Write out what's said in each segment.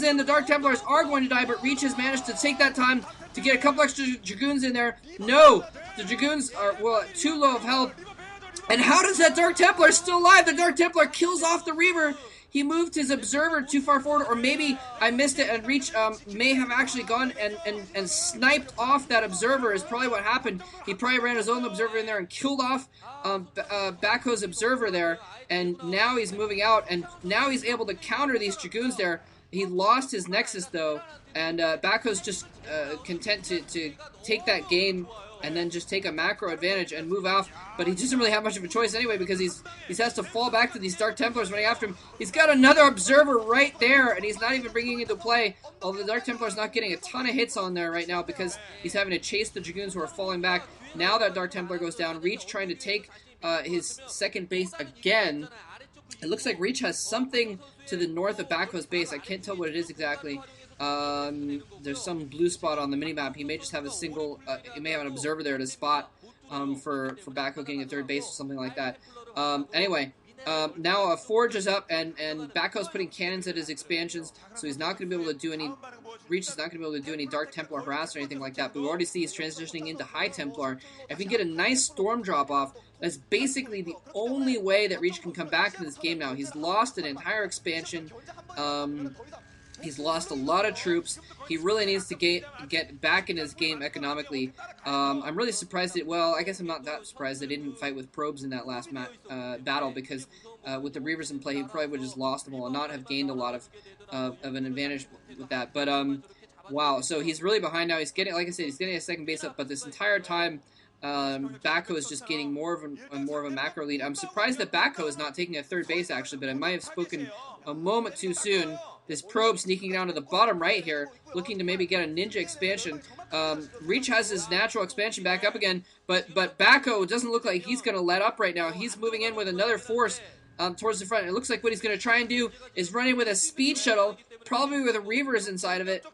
comes in. The Dark Templars are going to die, but Reach has managed to take that time to get a couple extra Dragoons in there. No, the Dragoons are, well, too low of health. And how does that Dark Templar still alive? The Dark Templar kills off the Reaver. He moved his Observer too far forward, or maybe I missed it, and Reach may have actually gone and sniped off that Observer is probably what happened. He probably ran his own Observer in there and killed off Backho's Observer there, and now he's moving out, and now he's able to counter these Dragoons there. He lost his Nexus, though, and Backho's just content to take that game and then just take a macro advantage and move off. But he doesn't really have much of a choice anyway, because he has to fall back to these Dark Templars running after him. He's got another Observer right there, and he's not even bringing it into play. Although the Dark Templar's not getting a ton of hits on there right now because he's having to chase the Dragoons who are falling back. Now that Dark Templar goes down, Reach trying to take his second base again. It looks like Reach has something to the north of Backho's base. I can't tell what it is exactly. There's some blue spot on the minimap. He may just have a single, he may have an Observer there to spot for Backho getting a third base or something like that. Anyway, now a Forge is up, and Backho's putting cannons at his expansions, so he's not going to be able to do any, Reach is not going to be able to do any Dark Templar harass or anything like that, but we already see he's transitioning into High Templar. If we get a nice Storm drop off, that's basically the only way that Reach can come back in this game now. He's lost an entire expansion. He's lost a lot of troops. He really needs to get back in his game economically. I'm really surprised that, well, I guess I'm not that surprised they didn't fight with probes in that last battle, because with the Reavers in play, he probably would have just lost them all and not have gained a lot of an advantage with that. But, wow, so he's really behind now. He's getting, like I said, he's getting a second base up, but this entire time, Backho is just gaining more of a macro lead. I'm surprised that Backho is not taking a third base, actually, but I might have spoken a moment too soon. This probe sneaking down to the bottom right here, looking to maybe get a ninja expansion. Reach has his natural expansion back up again, but Backho doesn't look like he's going to let up right now. He's moving in with another force towards the front. It looks like what he's going to try and do is run in with a speed shuttle, probably with a Reavers inside of it,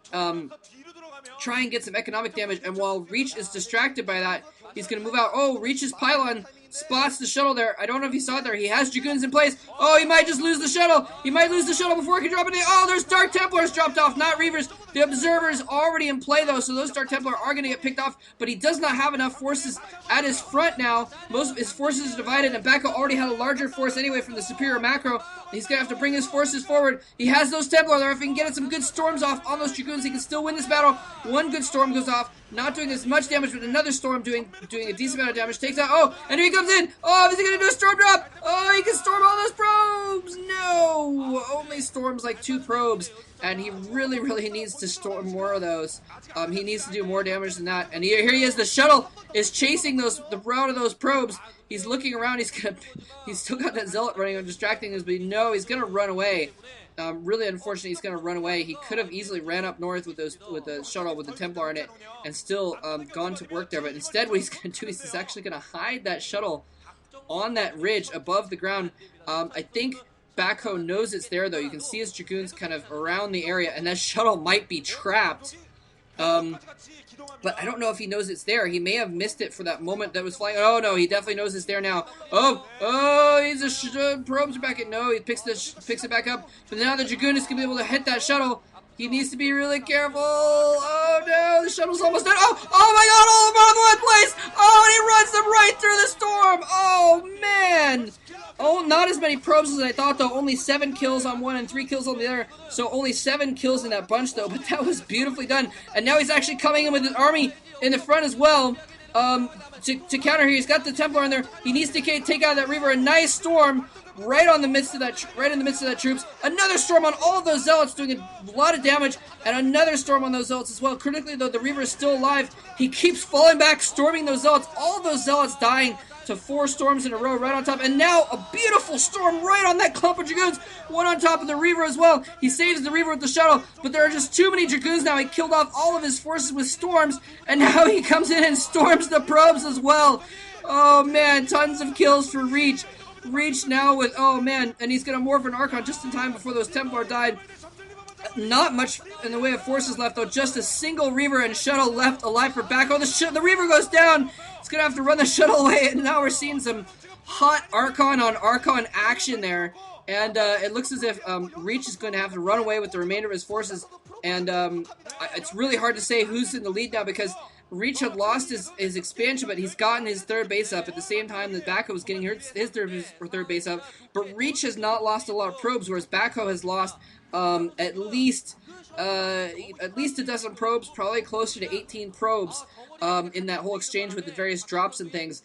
try and get some economic damage, and while Reach is distracted by that, he's going to move out. Oh, Reach's pylon spots the shuttle there. I don't know if he saw it there. He has Dragoons in place. Oh, he might just lose the shuttle. He might lose the shuttle before he can drop it in. Oh, there's Dark Templars dropped off, not Reavers. The Observer's already in play, though, so those Dark Templar are going to get picked off, but he does not have enough forces at his front now. Most of his forces are divided, and Backho already had a larger force anyway from the superior macro. He's going to have to bring his forces forward. He has those Templar there. If he can get some good storms off on those Dragoons, he can still win this battle. One good storm goes off, not doing as much damage, but another storm doing a decent amount of damage. Takes out, oh, and here he comes in. Oh, is he going to do a storm drop? Oh, he can storm all those probes. No, only storms like 2 probes, and he really, really needs to storm more of those. He needs to do more damage than that. And here he is. The shuttle is chasing the route of those probes. He's looking around. He's still got that Zealot running and distracting us, but no, he's going to run away. Really unfortunately, he's going to run away. He could have easily ran up north with the shuttle with the Templar in it and still gone to work there. But instead, what he's going to do is he's actually going to hide that shuttle on that ridge above the ground. I think Backho knows it's there, though. You can see his Dragoons kind of around the area, and that shuttle might be trapped. But I don't know if he knows it's there. He may have missed it for that moment that was flying. Oh, no, he definitely knows it's there now. Oh, he's probes are back at. No, he picks it back up. But now the Dragoon is going to be able to hit that shuttle. He needs to be really careful. Oh, no, the shuttle's almost done. Oh my God, all of them are in one place. Oh, and he runs them right through the storm. Oh, man. Oh, not as many probes as I thought, though. Only 7 kills on one and 3 kills on the other. So only 7 kills in that bunch, though. But that was beautifully done. And now he's actually coming in with his army in the front as well. To counter here, he's got the Templar in there. He needs to take out that Reaver. A nice storm right in the midst of that troops. Another storm on all of those Zealots, doing a lot of damage, and another storm on those Zealots as well. Critically, though, the Reaver is still alive. He keeps falling back, storming those Zealots. All of those Zealots dying to 4 storms in a row right on top, and now a beautiful storm right on that clump of Dragoons, one on top of the Reaver as well. He saves the Reaver with the shuttle, but there are just too many Dragoons now. He killed off all of his forces with storms, and now he comes in and storms the probes as well. Oh man, tons of kills for Reach. Reach now with, oh man, and he's going to morph an Archon just in time before those Templar died. Not much in the way of forces left, though. Just a single Reaver and shuttle left alive for Backho. The Reaver goes down. He's going to have to run the shuttle away, and now we're seeing some hot Archon on Archon action there. and it looks as if Reach is going to have to run away with the remainder of his forces, and it's really hard to say who's in the lead now because Reach had lost his expansion, but he's gotten his third base up at the same time that Backho was getting his third base up. But Reach has not lost a lot of probes, whereas Backho has lost at least a dozen probes, probably closer to 18 probes in that whole exchange with the various drops and things.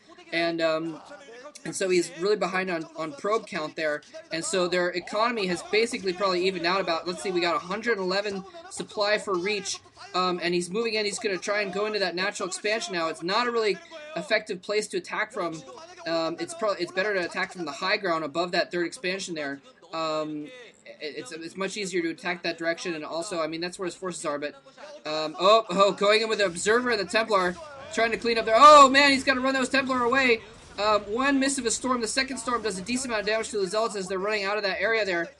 And so he's really behind on probe count there. And so their economy has basically probably evened out about, let's see, we got 111 supply for Reach. And he's moving in. He's going to try and go into that natural expansion now. It's not a really effective place to attack from. It's better to attack from the high ground above that third expansion there. It's much easier to attack that direction. And also, I mean, that's where his forces are. But, going in with the Observer and the Templar, trying to clean up there. Oh, man, he's got to run those Templar away. One miss of a storm. The second storm does a decent amount of damage to the Zealots as they're running out of that area there.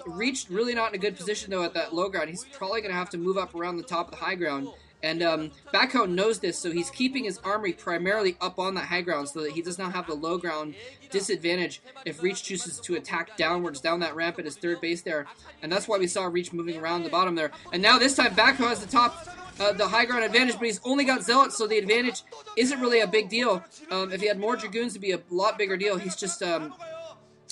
Reach really not in a good position, though, at that low ground. He's probably going to have to move up around the top of the high ground. And Backho knows this, so he's keeping his armory primarily up on that high ground so that he does not have the low ground disadvantage if Reach chooses to attack downwards down that ramp at his third base there. And that's why we saw Reach moving around the bottom there. And now this time Backho has the high ground advantage, but he's only got Zealots, so the advantage isn't really a big deal. If he had more Dragoons, it'd be a lot bigger deal. He's just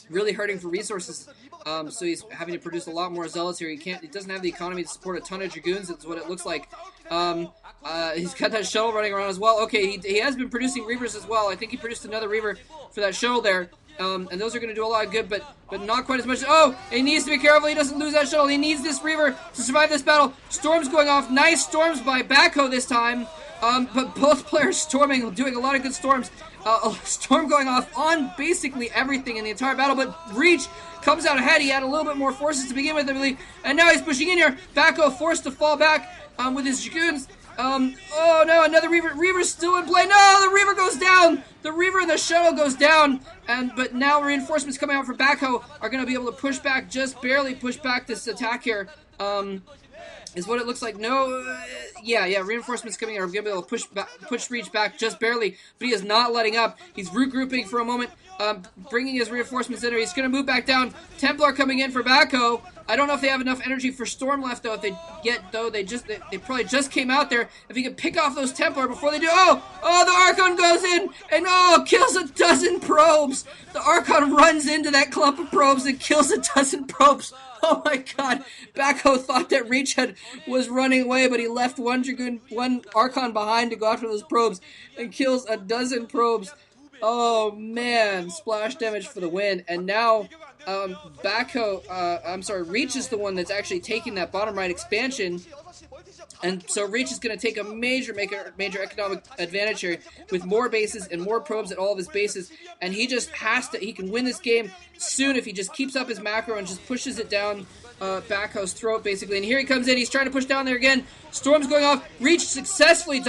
really hurting for resources, so he's having to produce a lot more Zealots here. He doesn't have the economy to support a ton of Dragoons. That's what it looks like. He's got that shuttle running around as well. Okay, he has been producing Reavers as well. I think he produced another Reaver for that shuttle there. And those are going to do a lot of good, but not quite as much. Oh, and he needs to be careful. He doesn't lose that shuttle. He needs this Reaver to survive this battle. Storms going off. Nice storms by Backho this time. But both players storming, doing a lot of good storms. A storm going off on basically everything in the entire battle, but Reach comes out ahead. He had a little bit more forces to begin with, I believe. And now he's pushing in here. Backho forced to fall back with his Dragoons. Oh no, another Reaver. Reaver's still in play. No, the Reaver goes down. The Reaver and the shuttle goes down. But now reinforcements coming out for Backho are going to be able to push back, just barely push back this attack here. Is what it looks like. No, yeah, reinforcements coming are going to be able to push Reach back just barely, but he is not letting up. He's regrouping for a moment, bringing his reinforcements in there. He's going to move back down. Templar coming in for Backho. I don't know if they have enough energy for Storm left, though. If they get, though, they probably just came out there. If he could pick off those Templar before they do, the Archon goes in, and kills a dozen probes. The Archon runs into that clump of probes and kills a dozen probes. Oh my god, Backho thought that Reach was running away, but he left one Archon behind to go after those probes and kills a dozen probes. Oh man, splash damage for the win. And now Reach is the one that's actually taking that bottom right expansion. And so Reach is going to take a major economic advantage here with more bases and more probes at all of his bases. And he just he can win this game soon if he just keeps up his macro and just pushes it down Backho's throat, basically. And here he comes in. He's trying to push down there again. Storm's going off. Reach successfully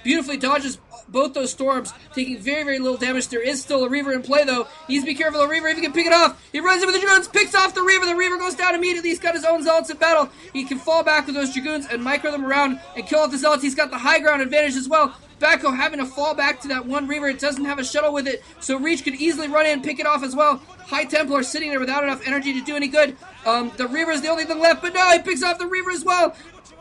beautifully dodges both those storms, taking very, very little damage. There is still a Reaver in play, though. He needs to be careful of the Reaver if he can pick it off. He runs in with the Dragoons, picks off the Reaver. The Reaver goes down immediately. He's got his own Zealots in battle. He can fall back with those Dragoons and micro them around and kill off the Zealots. He's got the high ground advantage as well. Backho having to fall back to that one Reaver. It doesn't have a shuttle with it, so Reach could easily run in and pick it off as well. High Templar sitting there without enough energy to do any good. The Reaver is the only thing left, but no, he picks off the Reaver as well.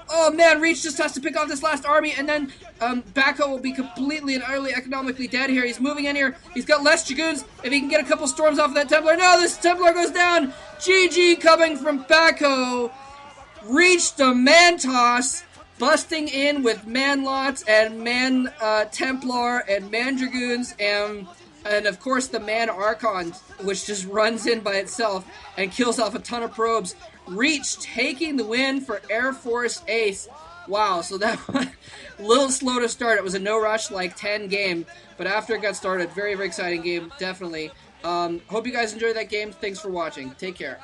Oh man, Reach just has to pick off this last army, and then Backho will be completely and utterly economically dead here. He's moving in here. He's got less Dragoons. If he can get a couple storms off of that Templar. No, this Templar goes down. GG coming from Backho. Reach the man toss, busting in with man lots and man Templar and man Dragoons and of course the man Archon, which just runs in by itself and kills off a ton of probes. Reach taking the win for Air Force Ace. Wow, so that was a little slow to start. It was a no-rush, like 10 game, but after it got started, very, very exciting game, definitely. Hope you guys enjoyed that game. Thanks for watching. Take care.